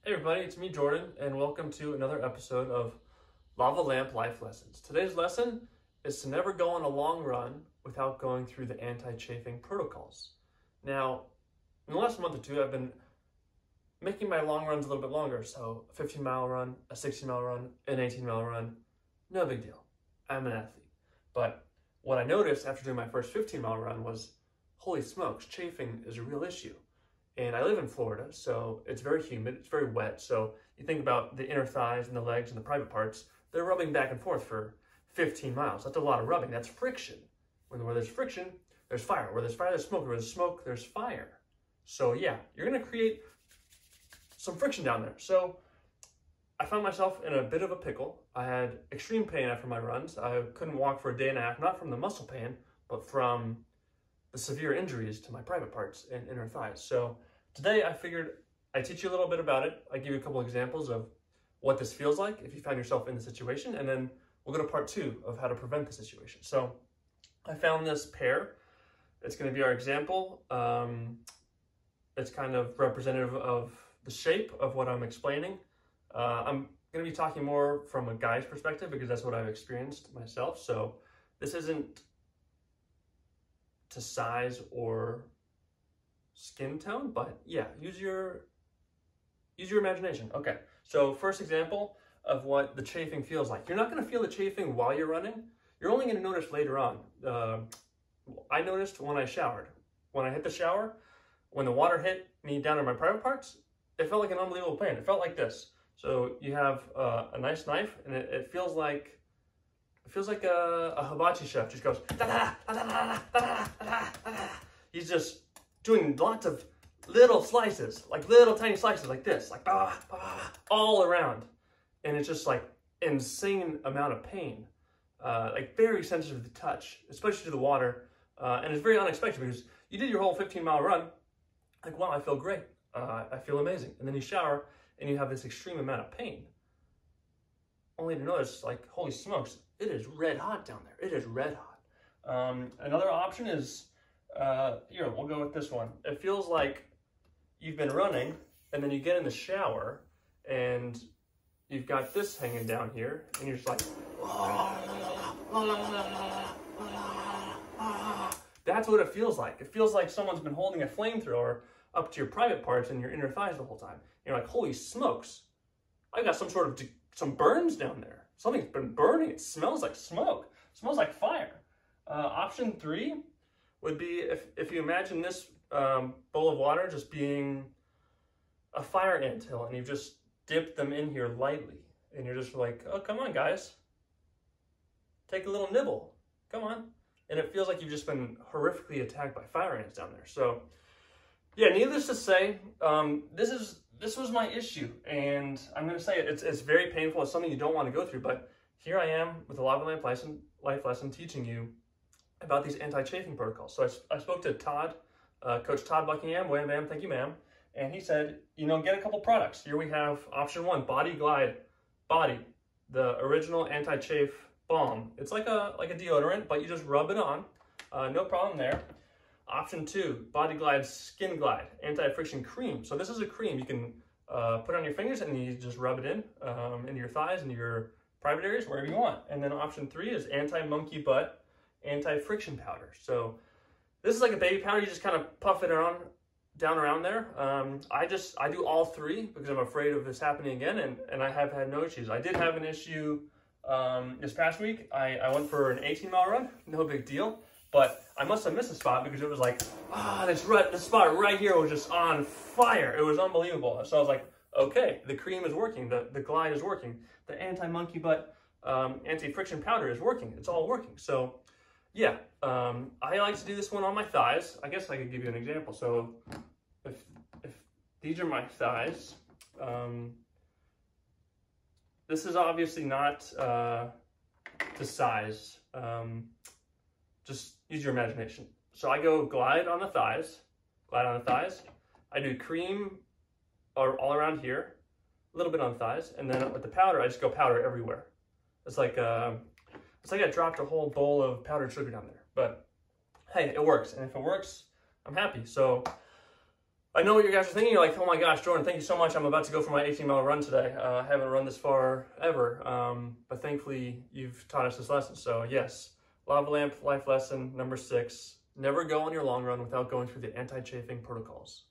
Hey everybody, it's me Jordan, and welcome to another episode of Lava Lamp Life Lessons. Today's lesson is to never go on a long run without going through the anti-chafing protocols. Now, in the last month or two, I've been making my long runs a little bit longer, so a 15-mile run, a 60-mile run, an 18-mile run, no big deal. I'm an athlete. But what I noticed after doing my first 15-mile run was, holy smokes, chafing is a real issue. And I live in Florida, so it's very humid, it's very wet. So you think about the inner thighs and the legs and the private parts, they're rubbing back and forth for 15 miles. That's a lot of rubbing, that's friction. Where there's friction, there's fire. Where there's fire, there's smoke. Where there's smoke, there's fire. So yeah, you're gonna create some friction down there. So I found myself in a bit of a pickle. I had extreme pain after my runs. I couldn't walk for a day and a half, not from the muscle pain, but from the severe injuries to my private parts and inner thighs. So today I figured I'd teach you a little bit about it. I give you a couple examples of what this feels like if you find yourself in the situation, and then we'll go to part 2 of how to prevent the situation. So I found this pair. It's going to be our example. It's kind of representative of the shape of what I'm explaining. I'm going to be talking more from a guy's perspective because that's what I've experienced myself. So this isn't to size or skin tone, but yeah, use your imagination. Okay, so first example of what the chafing feels like. You're not going to feel the chafing while you're running. You're only going to notice later on. I noticed when I showered. When I hit the shower, when the water hit me down in my private parts, it felt like an unbelievable pain. It felt like this. So you have a nice knife, and it feels like a hibachi chef just goes, da, da, da, da, da, da, da, da, da. He's just doing lots of little slices, like little tiny slices like this, like all around. And it's just like insane amount of pain, like very sensitive to touch, especially to the water. And it's very unexpected because you did your whole 15-mile run, like, wow, I feel great. I feel amazing. And then you shower and you have this extreme amount of pain. Only to notice, like, holy smokes, it is red hot down there. It is red hot. Another option is, here, we'll go with this one. It feels like you've been running and then you get in the shower and you've got this hanging down here and you're just like, that's what it feels like. It feels like someone's been holding a flamethrower up to your private parts and your inner thighs the whole time. You're like, holy smokes, I got some burns down there. Something's been burning. It smells like smoke. It smells like fire. Option 3 would be if you imagine this bowl of water just being a fire anthill, and you've just dipped them in here lightly, and you're just like, oh, come on, guys. Take a little nibble. Come on. And it feels like you've just been horrifically attacked by fire ants down there. So, yeah, needless to say, this was my issue, and I'm going to say it, it's very painful. It's something you don't want to go through, but here I am with a Lava Lamp Life Lesson teaching you about these anti-chafing protocols. So I spoke to Todd, Coach Todd Buckingham, wham bam, thank you ma'am, and he said, you know, get a couple products. Here we have option 1, Body Glide Body, the original anti-chafe balm. It's like a deodorant, but you just rub it on, no problem there. Option 2, Body Glide Skin Glide, anti-friction cream. So this is a cream you can put on your fingers and you just rub it into your thighs and your private areas, wherever you want. And then option 3 is anti-monkey butt, anti-friction powder. So this is like a baby powder. You just kind of puff it down around there. I do all 3 because I'm afraid of this happening again, and I have had no issues. I did have an issue this past week. I went for an 18-mile run, no big deal. But I must have missed a spot because it was like, this spot right here was just on fire. It was unbelievable. So I was like, okay, the cream is working. The glide is working. The anti-monkey butt, anti-friction powder is working. It's all working. So yeah, I like to do this one on my thighs. I guess I could give you an example. So if these are my thighs, this is obviously not to size. Just use your imagination. So I go glide on the thighs. I do cream all around here, a little bit on the thighs, and then with the powder, I just go powder everywhere. It's like I dropped a whole bowl of powdered sugar down there. But hey, it works, and if it works, I'm happy. So I know what you guys are thinking. You're like, oh my gosh, Jordan, thank you so much. I'm about to go for my 18-mile run today. I haven't run this far ever, but thankfully you've taught us this lesson. So yes, lava lamp life lesson number 6, never go on your long run without going through the anti-chafing protocols.